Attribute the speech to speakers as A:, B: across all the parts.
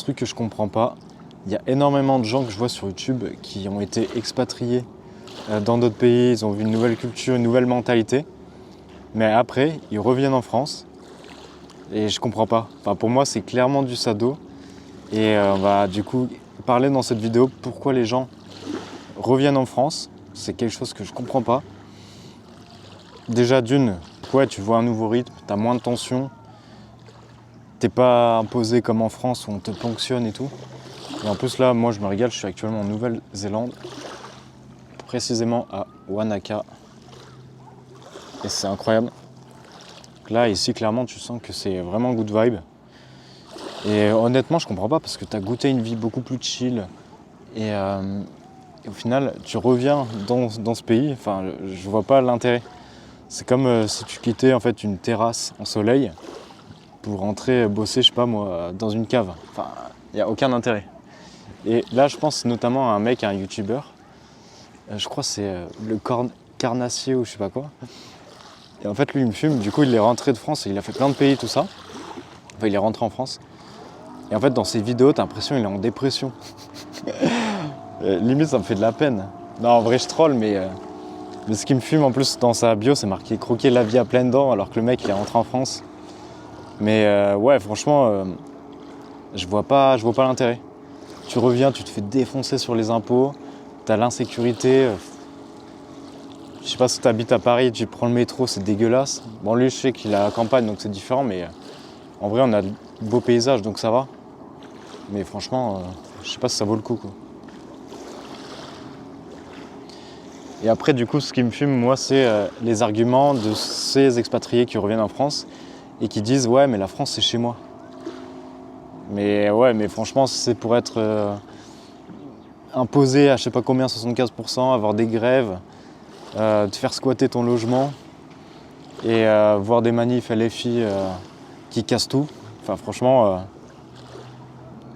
A: truc que je comprends pas. Il y a énormément de gens que je vois sur YouTube qui ont été expatriés dans d'autres pays, ils ont vu une nouvelle culture, une nouvelle mentalité. Mais après, ils reviennent en France et je comprends pas. Enfin, pour moi, c'est clairement du sado. Et on va du coup parler dans cette vidéo pourquoi les gens reviennent en France. C'est quelque chose que je comprends pas. Déjà d'une, ouais, tu vois un nouveau rythme, tu as moins de tension. T'es pas imposé comme en France où on te ponctionne et tout. Et en plus là, moi je me régale, je suis actuellement en Nouvelle-Zélande, précisément à Wanaka. Et c'est incroyable. Là, ici, clairement, tu sens que c'est vraiment good vibe. Et honnêtement, je comprends pas parce que tu as goûté une vie beaucoup plus chill. Et au final, tu reviens dans ce pays. Enfin, je vois pas l'intérêt. C'est comme si tu quittais en fait une terrasse en soleil pour rentrer bosser, je sais pas moi, dans une cave. Enfin, il n'y a aucun intérêt. Et là, je pense notamment à un mec, un YouTuber. Je crois que c'est le Carnassier ou je sais pas quoi. Et en fait, lui, il me fume. Du coup, il est rentré de France et il a fait plein de pays, tout ça. Enfin, il est rentré en France. Et en fait, dans ses vidéos, t'as l'impression qu'il est en dépression. Limite, ça me fait de la peine. Non, en vrai, je troll, mais ce qui me fume en plus dans sa bio, c'est marqué croquer la vie à pleines dents, alors que le mec, il est rentré en France. Mais ouais, franchement, je vois pas l'intérêt. Tu reviens, tu te fais défoncer sur les impôts, t'as l'insécurité. Je sais pas si t'habites à Paris, tu prends le métro, c'est dégueulasse. Bon, lui, je sais qu'il est à la campagne, donc c'est différent, mais en vrai, on a de beaux paysages, donc ça va. Mais franchement, je sais pas si ça vaut le coup, quoi. Et après, du coup, ce qui me fume, moi, c'est les arguments de ces expatriés qui reviennent en France et qui disent « Ouais, mais la France, c'est chez moi ». Mais ouais, mais franchement, c'est pour être imposé à je sais pas combien, 75%, avoir des grèves, te faire squatter ton logement et voir des manifs LFI qui cassent tout. Enfin, franchement,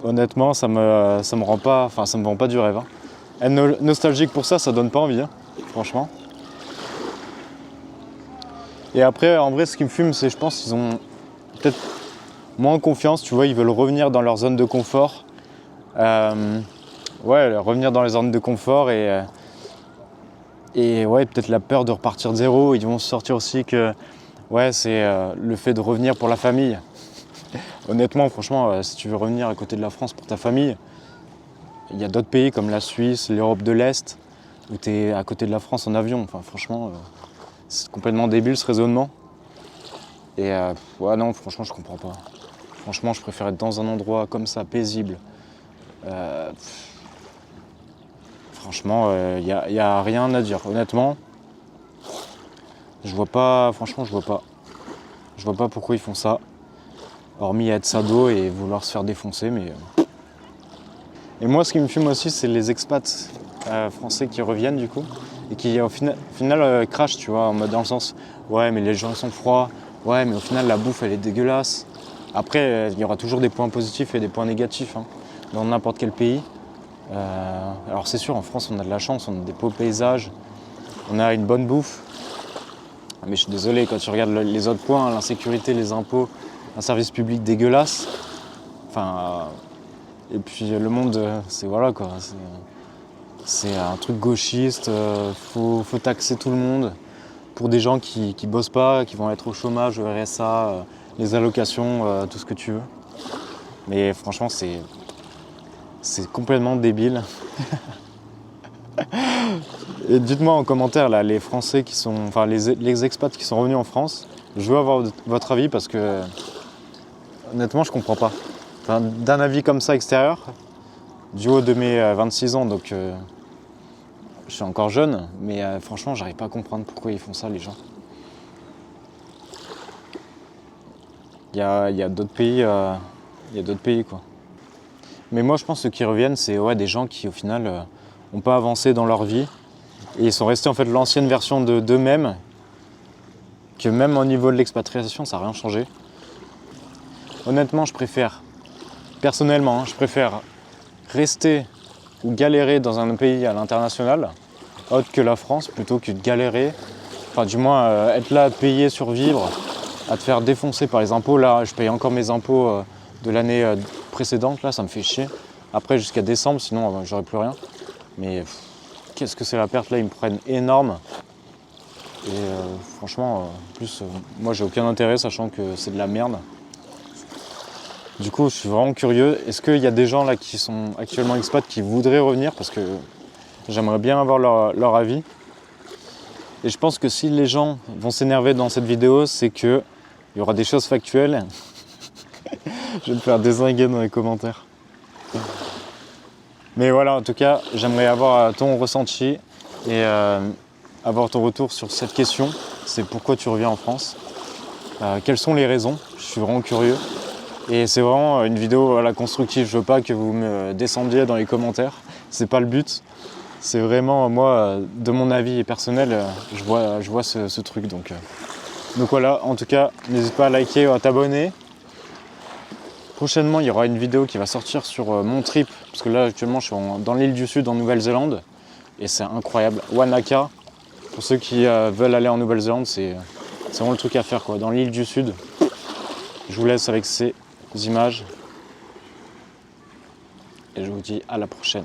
A: honnêtement, ça me rend pas, enfin, ça me vend pas du rêve. Hein. Être nostalgique pour ça, ça donne pas envie, hein, franchement. Et après, en vrai, ce qui me fume, c'est, je pense, qu'ils ont peut-être moins confiance, tu vois, ils veulent revenir dans leur zone de confort. Ouais, revenir dans les zones de confort et ouais, peut-être la peur de repartir de zéro. Ils vont se sortir aussi que, ouais, c'est le fait de revenir pour la famille. Honnêtement, franchement, si tu veux revenir à côté de la France pour ta famille, il y a d'autres pays comme la Suisse, l'Europe de l'Est, où tu es à côté de la France en avion. Enfin, franchement, c'est complètement débile ce raisonnement. Et ouais, non, franchement, je comprends pas. Franchement, je préfère être dans un endroit comme ça, paisible. Franchement, y a rien à dire. Honnêtement, je vois pas. Franchement, je vois pas. Je vois pas pourquoi ils font ça. Hormis être sado et vouloir se faire défoncer, mais. Et moi, ce qui me fume aussi, c'est les expats français qui reviennent du coup et qui au final crachent, tu vois, en mode dans le sens, ouais, mais les gens sont froids. Ouais, mais au final, la bouffe, elle est dégueulasse. Après, il y aura toujours des points positifs et des points négatifs hein, dans n'importe quel pays. Alors c'est sûr, en France, on a de la chance, on a des beaux paysages, on a une bonne bouffe. Mais je suis désolé, quand tu regardes les autres points, hein, l'insécurité, les impôts, un service public dégueulasse. Enfin, et puis le monde, c'est voilà quoi. C'est un truc gauchiste, faut taxer tout le monde. Pour des gens qui bossent pas, qui vont être au chômage, au RSA, les allocations, tout ce que tu veux. Mais franchement, c'est complètement débile. Et dites-moi en commentaire là, les Français qui sont, enfin les expats qui sont revenus en France. Je veux avoir votre avis parce que honnêtement, je comprends pas. Enfin, d'un avis comme ça extérieur, du haut de mes 26 ans, donc je suis encore jeune, mais franchement, j'arrive pas à comprendre pourquoi ils font ça, les gens. Il y a d'autres pays, quoi. Mais moi, je pense que ceux qui reviennent, c'est ouais, des gens qui, au final, n'ont pas avancé dans leur vie. Et ils sont restés, en fait, l'ancienne version d'eux-mêmes, que même au niveau de l'expatriation, ça n'a rien changé. Honnêtement, personnellement, je préfère rester ou galérer dans un pays à l'international, autre que la France, plutôt que de galérer. Enfin, du moins, être là à payer, survivre, à te faire défoncer par les impôts. Là, je paye encore mes impôts de l'année précédentes, là, ça me fait chier. Après, jusqu'à décembre, sinon, j'aurai plus rien. Mais qu'est-ce que c'est la perte, là, ils me prennent énorme. Et franchement, moi, j'ai aucun intérêt, sachant que c'est de la merde. Du coup, je suis vraiment curieux. Est-ce qu'il y a des gens là qui sont actuellement expats qui voudraient revenir? Parce que j'aimerais bien avoir leur avis. Et je pense que si les gens vont s'énerver dans cette vidéo, c'est qu'il y aura des choses factuelles. Je vais me faire dézinguer dans les commentaires. Mais voilà, en tout cas, j'aimerais avoir ton ressenti et avoir ton retour sur cette question. C'est pourquoi tu reviens en France? Quelles sont les raisons? Je suis vraiment curieux. Et c'est vraiment une vidéo constructive. Je veux pas que vous me descendiez dans les commentaires. C'est pas le but. C'est vraiment, moi, de mon avis personnel, je vois ce truc. Donc voilà, en tout cas, n'hésite pas à liker ou à t'abonner. Prochainement, il y aura une vidéo qui va sortir sur mon trip. Parce que là, actuellement, je suis dans l'île du Sud, en Nouvelle-Zélande. Et c'est incroyable. Wanaka, pour ceux qui veulent aller en Nouvelle-Zélande, c'est vraiment le truc à faire, quoi. Dans l'île du Sud. Je vous laisse avec ces images. Et je vous dis à la prochaine.